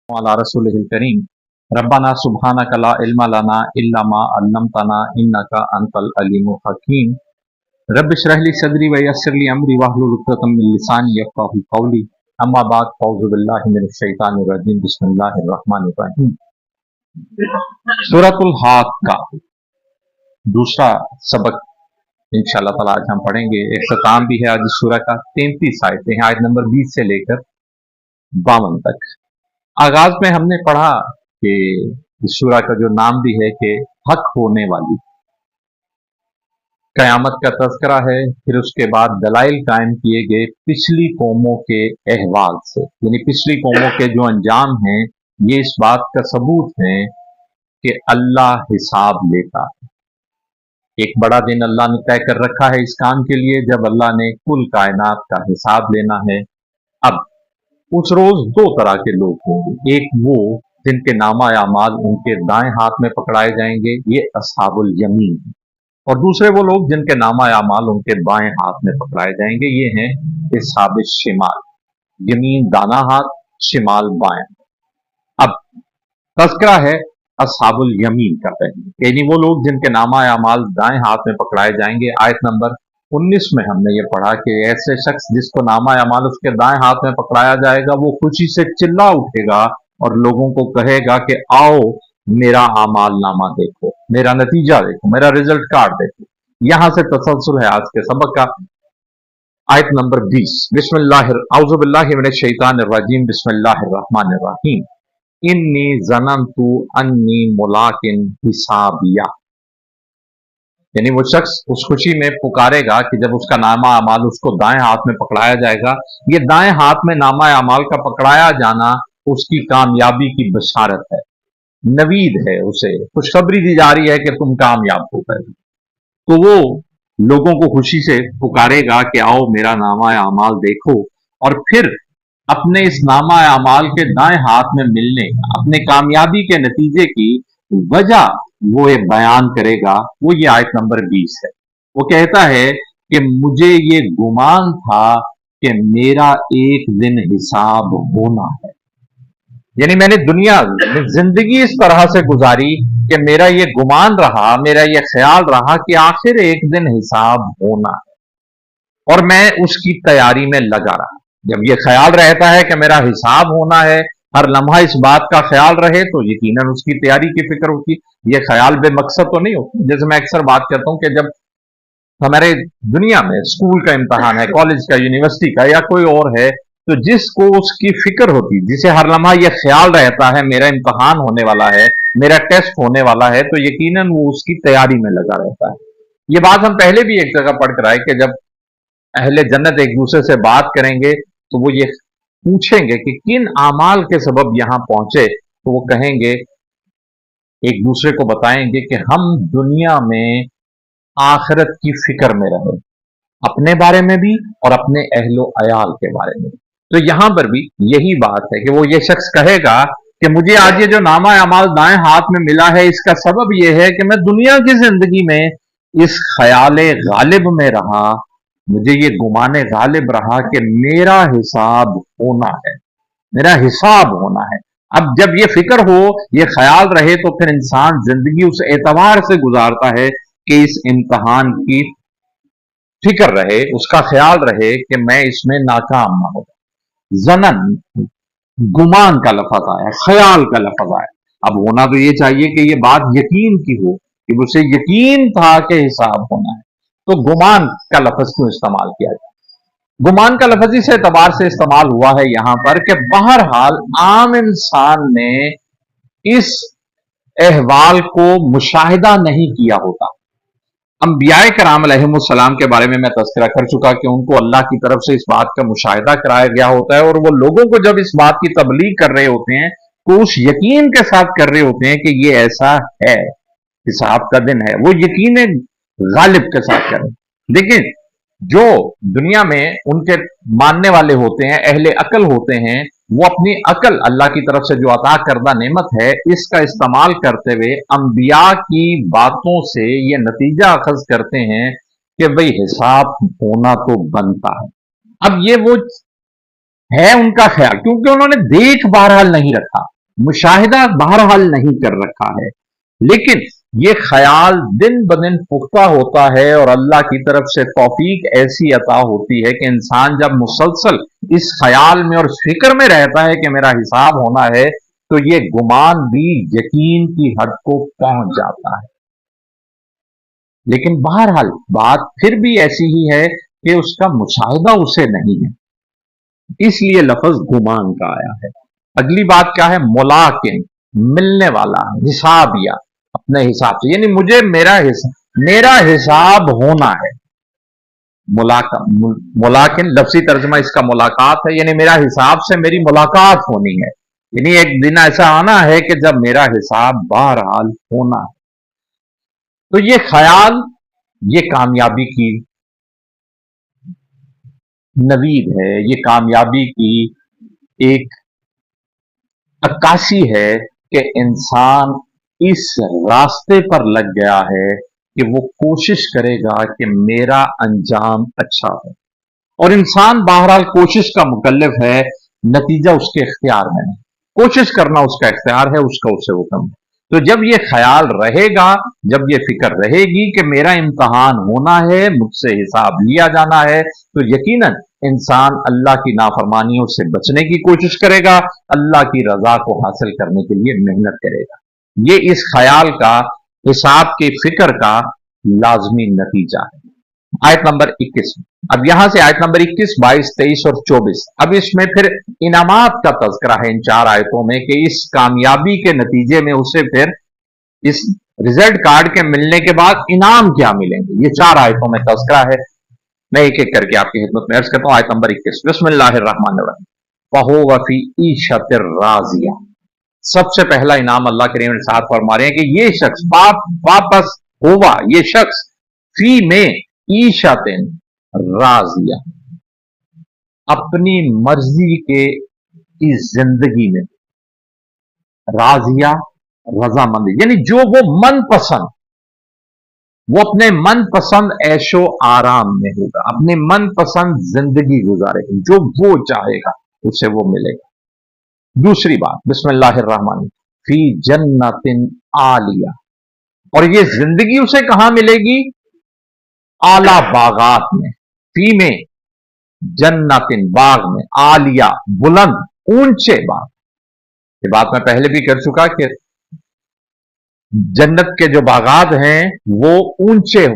अला रसूलिल करीम रब्बाना सुब्हानका ला इल्मा लना इल्ला मा अल्लमतना इन्नका अंतल अलीमुल हकीम रब्बि इश्रह ली सदरी व यस्सिर ली अमरी वहलुल उक़दतम मिन लिसानी यफ़क़हू क़ौली अम्मा बाद फ़अऊज़ु बिल्लाहि मिनश शैतानिर रजीम बिस्मिल्लाहिर रहमानिर रहीम। सूरतुल हाक़्क़ा दूसरा सबक इंशाअल्लाह ताला आज हम पढ़ेंगे। इख्तिताम भी है आज इस सूरह का। 33 आयतें हैं, आयत नंबर 20 से लेकर 52 तक। आगाज में हमने पढ़ा कि इस सूरह का जो नाम भी है कि हक होने वाली, कयामत का तज़किरा है। फिर उसके बाद दलाइल कायम किए गए पिछली कौमों के अहवाल से, यानी पिछली कौमों के जो अंजाम हैं ये इस बात का सबूत है कि अल्लाह हिसाब लेता है। एक बड़ा दिन अल्लाह ने तय कर रखा है इस काम के लिए, जब अल्लाह ने कुल कायनात का हिसाब लेना है। अब उस रोज दो तरह के लोग होंगे, एक वो जिनके नामा अमाल उनके दाएं हाथ में पकड़ाए जाएंगे, ये अस्हाबुल यमीन, और दूसरे वो लोग जिनके नामा अमाल उनके बाएं हाथ में पकड़ाए जाएंगे, ये हैं अस्हाब शिमाल। यमीन दाना हाथ, शिमाल बाएं। अब तज़किरा है अस्हाबुल यमीन का पहले, यानी वो लोग जिनके नामा अमाल दाएं हाथ में पकड़ाए जाएंगे। आयत नंबर 19 में हमने ये पढ़ा कि ऐसे शख्स जिसको नामा अमाल उसके दाएं हाथ में पकड़ाया जाएगा, वो खुशी से चिल्ला उठेगा और लोगों को कहेगा कि आओ मेरा अमाल नामा देखो, मेरा नतीजा देखो, मेरा रिजल्ट कार्ड देखो। यहां से तसलसल है आज के सबक का। आयत नंबर 20, औज़ु बिल्लाहि मिनश शैतानिर रजीम बिस्मिल्लाहिर रहमानिर रहीम इन्नी ज़नन्तु अन्नी मुलाकिन हिसाबिया। यानी वो शख्स उस खुशी में पुकारेगा कि जब उसका नामा अमाल उसको दाएं हाथ में पकड़ाया जाएगा। ये दाएं हाथ में नामा अमाल का पकड़ाया जाना उसकी कामयाबी की बशारत है, नवीद है, उसे खुशखबरी दी जा रही है कि तुम कामयाब हो गए। तो वो लोगों को खुशी से पुकारेगा कि आओ मेरा नामा अमाल देखो, और फिर अपने इस नामा अमाल के दाएं हाथ में मिलने, अपने कामयाबी के नतीजे की वजह वो एक बयान करेगा। वो ये आयत नंबर 20 है। वो कहता है कि मुझे ये गुमान था कि मेरा एक दिन हिसाब होना है। यानी मैंने दुनिया में जिंदगी इस तरह से गुजारी कि मेरा ये गुमान रहा, मेरा ये ख्याल रहा कि आखिर एक दिन हिसाब होना है, और मैं उसकी तैयारी में लगा रहा। जब ये ख्याल रहता है कि मेरा हिसाब होना है, हर लम्हा इस बात का ख्याल रहे, तो यकीनन उसकी तैयारी की फिक्र होती। ये ख्याल बेमकसद तो नहीं होता। जैसे मैं अक्सर बात करता हूं कि जब हमारे दुनिया में स्कूल का इम्तहान है, कॉलेज का, यूनिवर्सिटी का, या कोई और है, तो जिसको उसकी फिक्र होती, जिसे हर लम्हा यह ख्याल रहता है मेरा इम्तहान होने वाला है, मेरा टेस्ट होने वाला है, तो यकीनन वो उसकी तैयारी में लगा रहता है। ये बात हम पहले भी एक जगह पढ़ कर आए कि जब अहले जन्नत एक दूसरे से बात करेंगे तो वो ये पूछेंगे कि किन आमाल के सबब यहां पहुंचे, तो वो कहेंगे, एक दूसरे को बताएंगे कि हम दुनिया में आखिरत की फिक्र में रहे, अपने बारे में भी और अपने अहलो अयाल के बारे में। तो यहां पर भी यही बात है कि वो ये शख्स कहेगा कि मुझे आज ये जो नामा अमाल दाएं हाथ में मिला है, इसका सबब यह है कि मैं दुनिया की जिंदगी में इस ख्याले गालिब में रहा, मुझे ये गुमाने गालिब रहा कि मेरा हिसाब होना है, मेरा हिसाब होना है। अब जब ये फिक्र हो, ये ख्याल रहे, तो फिर इंसान जिंदगी उस एतबार से गुजारता है कि इस इम्तहान की फिक्र रहे, उसका ख्याल रहे कि मैं इसमें नाकाम ना हो। जनन गुमान का लफ्ज आया, ख्याल का लफ्ज आया। अब होना तो ये चाहिए कि ये बात यकीन की हो, कि उसे यकीन था कि हिसाब होना है। तो गुमान का लफ्ज क्यों इस्तेमाल किया जाए? गुमान का लफ्ज इस एतबार से इस्तेमाल हुआ है यहां पर कि बहरहाल आम इंसान ने इस अहवाल को मुशाहिदा नहीं किया होता। अंबियाए कराम अलैहिमुस्सलाम के बारे में मैं तज़किरा कर चुका कि उनको अल्लाह की तरफ से इस बात का मुशाहिदा कराया गया होता है, और वो लोगों को जब इस बात की तबलीग कर रहे होते हैं तो उस यकीन के साथ कर रहे होते हैं कि ये ऐसा है, हिसाब का दिन है। वो यकीन गालिब के साथ करें। लेकिन जो दुनिया में उनके मानने वाले होते हैं, अहले अकल होते हैं, वो अपनी अकल, अल्लाह की तरफ से जो अता करदा नेमत है, इसका इस्तेमाल करते हुए अंबिया की बातों से ये नतीजा अखज करते हैं कि भाई हिसाब होना तो बनता है। अब ये वो है उनका ख्याल, क्योंकि उन्होंने देख बहरहाल नहीं रखा। मुशाहिदा बहरहाल नहीं कर रखा है, लेकिन ये ख्याल दिन ब दिन पुख्ता होता है और अल्लाह की तरफ से तौफीक ऐसी अता होती है कि इंसान जब मुसलसल इस ख्याल में और फिक्र में रहता है कि मेरा हिसाब होना है, तो ये गुमान भी यकीन की हद को पहुंच जाता है। लेकिन बहरहाल बात फिर भी ऐसी ही है कि उसका मुशाहिदा उसे नहीं है, इसलिए लफ्ज गुमान का आया है। अगली बात क्या है? मुलाकिन, मिलने वाला, हिसाबिया, अपने हिसाब से, यानी मुझे मेरा हिसाब होना है। मुलाकिन लफ्जी तर्जमा इसका मुलाकात है, यानी मेरा हिसाब से मेरी मुलाकात होनी है, यानी एक दिन ऐसा आना है कि जब मेरा हिसाब बहरहाल होना है। तो ये ख्याल, ये कामयाबी की नवीद है, ये कामयाबी की एक अक्कासी है कि इंसान इस रास्ते पर लग गया है कि वो कोशिश करेगा कि मेरा अंजाम अच्छा हो, और इंसान बहरहाल कोशिश का मुकल्लिफ है, नतीजा उसके इख्तियार में है। कोशिश करना उसका इख्तियार है, उसका उससे हुक्म है। तो जब ये ख्याल रहेगा, जब ये फिक्र रहेगी कि मेरा इम्तहान होना है, मुझसे हिसाब लिया जाना है, तो यकीनन इंसान अल्लाह की नाफरमानियों से बचने की कोशिश करेगा, अल्लाह की रजा को हासिल करने के लिए मेहनत करेगा। ये इस ख्याल का, हिसाब की फिक्र का लाजमी नतीजा है। आयत नंबर 21। अब यहां से आयत नंबर 21, 22, 23 और 24, अब इसमें फिर इनामात का तज़किरा है इन 4 आयतों में कि इस कामयाबी के नतीजे में उसे फिर इस रिजल्ट कार्ड के मिलने के बाद इनाम क्या मिलेंगे, ये 4 आयतों में तज़किरा है। मैं एक एक करके आपकी खिदमत में अर्ज करता हूं। आयत नंबर 21, बिस्मिल्लाहिर्रहमानिर्रहीम, फहुव फी ईशतिर राज़िया। सबसे पहला इनाम अल्लाह करीम ने साथ फरमा रहे हैं कि ये शख्स वापस होगा, ये शख्स फी में ईशातिन राजिया, अपनी मर्जी के इस जिंदगी में, राजिया रजामंदी, यानी जो वो मन पसंद, वो अपने मन पसंद ऐशो आराम में होगा, अपने मन पसंद जिंदगी गुजारेगा, जो वो चाहेगा उसे वो मिलेगा। दूसरी बात, बिस्मिल्लाहिर्रहमान, फी जन्नतिन आलिया, और ये जिंदगी उसे कहां मिलेगी? आला बागात में, फी में, जन्नतिन बाग में, आलिया बुलंद, ऊंचे बाग। ये बात मैं पहले भी कर चुका कि जन्नत के जो बागात हैं वो ऊंचे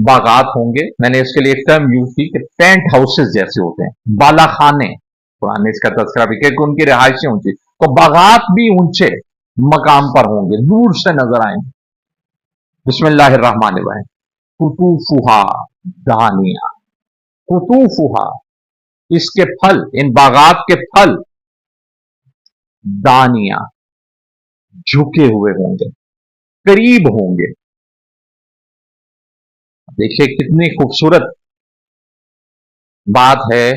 बागात होंगे। मैंने इसके लिए एक टर्म यूज की कि टेंट हाउसेस जैसे होते हैं, बालाखाने, कुरान ने इसका तज़किरा भी किया कि उनकी रिहायशें ऊंची, तो बागात भी ऊंचे मकाम पर होंगे, दूर से नजर आएंगे। बिस्मिल्लाहिर्रहमानिर्रहीम, कुतूफुहा दानिया, कुतूफुहा, इसके फल, इन बागात के फल, दानिया, झुके हुए होंगे, करीब होंगे। देखिए कितनी खूबसूरत बात है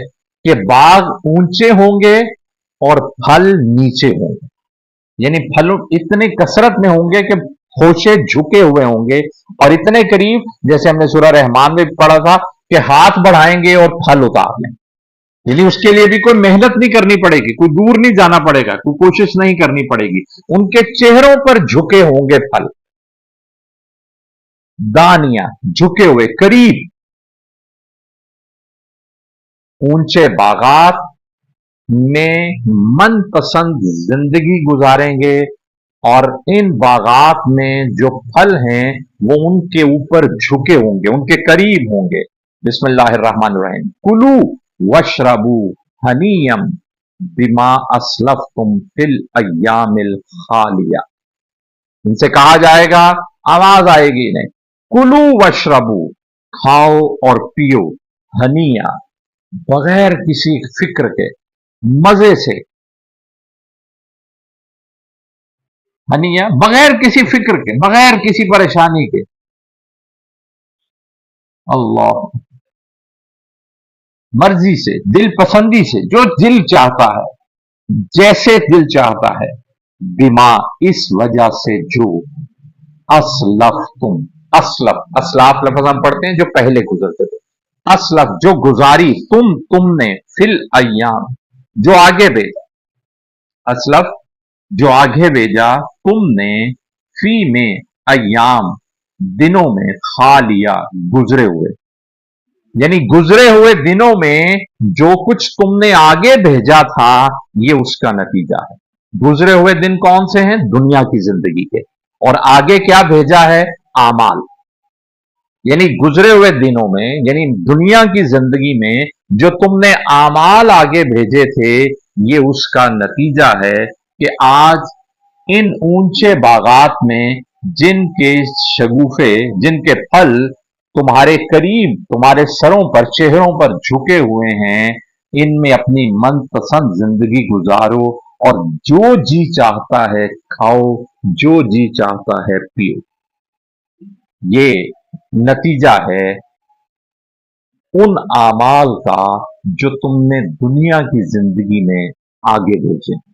कि बाग ऊंचे होंगे और फल नीचे होंगे, यानी फल इतने कसरत में होंगे कि खोशे झुके हुए होंगे, और इतने करीब, जैसे हमने सूरह रहमान में पढ़ा था कि हाथ बढ़ाएंगे और फल उतार लें, यानी उसके लिए भी कोई मेहनत नहीं करनी पड़ेगी, कोई दूर नहीं जाना पड़ेगा, कोई कोशिश नहीं करनी पड़ेगी, उनके चेहरों पर झुके होंगे फल। दानिया, झुके हुए, करीब, ऊंचे बागात में मनपसंद जिंदगी गुजारेंगे, और इन बागात में जो फल हैं वो उनके ऊपर झुके होंगे, उनके करीब होंगे। बिस्मिल्लाहिर्रहमानिर्रहीम, कुलू वशरबू हनीयम बिमा असलफ्तुम फिल अय्यामिल खालिया। इनसे कहा जाएगा, आवाज आएगी इन्हें, कुलू वशरबू, खाओ और पियो, हनिया, बगैर किसी फिक्र के, मजे से, हनिया बगैर किसी फिक्र के, बगैर किसी परेशानी के। अल्लाह, मर्जी से, दिल पसंदी से, जो दिल चाहता है, जैसे दिल चाहता है, बिमा, इस वजह से, जो, असलफ तुम, असलफ, असलाफ लफ्ज हम पढ़ते हैं जो पहले गुजरते थे, असलफ जो गुजारी, तुमने, फिल अय्याम जो आगे भेजा, असलफ जो आगे भेजा तुमने फी में अय्याम, दिनों में खा लिया गुजरे हुए। यानी गुजरे हुए दिनों में जो कुछ तुमने आगे भेजा था ये उसका नतीजा है। गुजरे हुए दिन कौन से हैं? दुनिया की जिंदगी के। और आगे क्या भेजा है? आमाल। यानी गुजरे हुए दिनों में, यानी दुनिया की जिंदगी में जो तुमने आमाल आगे भेजे थे ये उसका नतीजा है कि आज इन ऊंचे बागात में जिनके शगुफे, जिनके फल तुम्हारे करीब, तुम्हारे सरों पर, चेहरों पर झुके हुए हैं, इनमें अपनी मनपसंद जिंदगी गुजारो और जो जी चाहता है खाओ, जो जी चाहता है पियो। ये नतीजा है उन आमाल का जो तुमने दुनिया की जिंदगी में आगे भेजे।